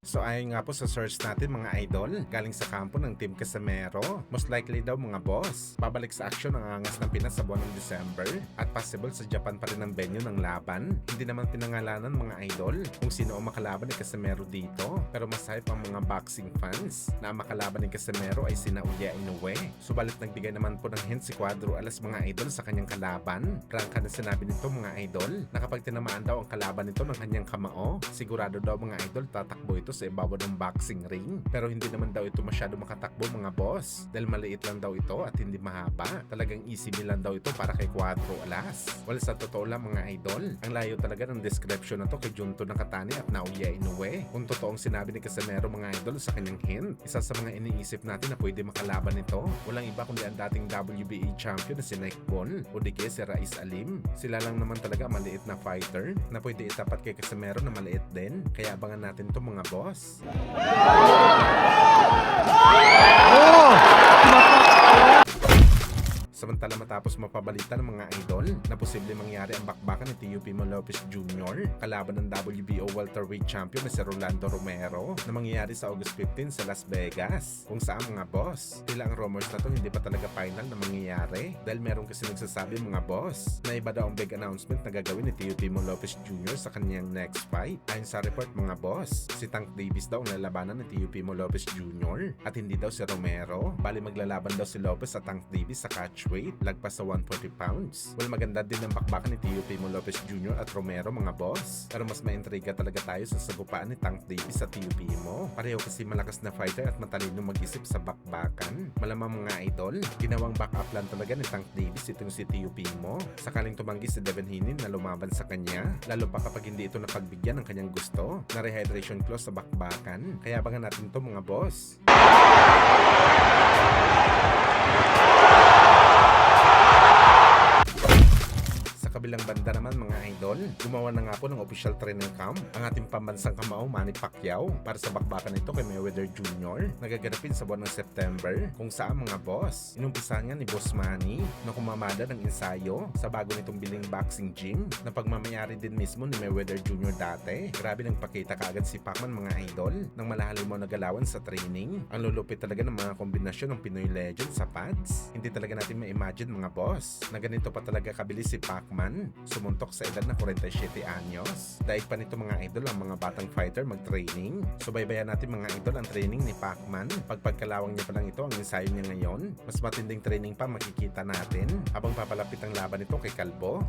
So ayon nga po sa search natin mga idol, galing sa kampo ng Team Casimero, most likely daw mga boss, pabalik sa aksyon ang angas ng Pinas sa buwan ng December at possible sa Japan pa rin ang venue ng laban. Hindi naman pinangalanan mga idol kung sino ang makalaban ni Casimero dito, pero mas hype ang mga boxing fans na ang makalaban ni Casimero ay sina Uya Inoue. Subalit nagbigay naman po ng hint si Cuadro Alas mga idol sa kanyang kalaban. Prangka na sinabi nito mga idol na kapag tinamaan daw ang kalaban nito ng kanyang kamao, sigurado daw mga idol tatakbo ito sa ibabaw ng boxing ring. Pero hindi naman daw ito masyado makatakbo mga boss dahil maliit lang daw ito at hindi mahaba. Talagang easy meal lang daw ito para kay Cuadro Alas. Well, sa totoo lang mga idol, ang layo talaga ng description na to kay Junto Nakatani at Naoya Inoue. Kung totoong sinabi ni Casimero mga idol sa kanyang hint, isa sa mga iniisip natin na pwede makalaban nito, walang iba kundi ang dating WBA champion na si Nick Bon o di kaya si Raiz Alim. Sila lang naman talaga maliit na fighter na pwede itapat kay Casimero na maliit din. Kaya abangan natin to mga boss. Samantala matapos mapabalita ng mga idol na posible mangyari ang bakbakan ni Teofimo Lopez Jr. kalaban ng WBO welterweight champion na si Rolando Romero na mangyayari sa August 15 sa Las Vegas. Kung saan mga boss, tila ang rumors na to hindi pa talaga final na mangyayari dahil meron kasi nagsasabi mga boss na iba daw ang big announcement na gagawin ni Teofimo Lopez Jr. sa kanyang next fight. Ayon sa report mga boss, si Tank Davis daw ang lalabanan ni Teofimo Lopez Jr. at hindi daw si Romero. Bali maglalaban daw si Lopez sa Tank Davis sa catch weight, lagpas sa 140 pounds. Well, maganda din ang bakbakan ni Teofimo Lopez Jr. at Romero mga boss. Pero mas maintriga talaga tayo sa sagupaan ni Tank Davis sa Teofimo. Pareho kasi malakas na fighter at matalino mag-isip sa bakbakan. Malamang mga idol, ginawang backup plan talaga ni Tank Davis itong si Teofimo. Sakaling tumanggi si Devin Haney na lumaban sa kanya, lalo pa kapag hindi ito napagbigyan ng kanyang gusto na rehydration clause sa bakbakan. Kaya abangan natin to mga boss. Kabilang banda naman mga idol, gumawa na nga po ng official training camp ang ating pambansang kamao Manny Pacquiao para sa bakbakan nito kay Mayweather Jr. nagaganapin sa buwan ng September, kung saan mga boss, inumpisahan nga ni Boss Manny na kumamada ng ensayo sa bago nitong biling boxing gym na pagmamayari din mismo ni Mayweather Jr. dati. Grabe nang pakita kaagad si Pacman mga idol ng malalim mo na galawan sa training. Ang lulupit talaga ng mga kombinasyon ng Pinoy legend sa pads. Hindi talaga natin ma-imagine mga boss na ganito pa talaga kabilis si Pacman sumuntok sa edad na 47 anyos. Daig pa nito mga idol ang mga batang fighter mag-training. Subaybayan natin mga idol ang training ni Pacman. Pagkalawang niya pa lang ito ang ensayo niya ngayon. Mas matinding training pa makikita natin habang papalapit ang laban nito kay Kalbo.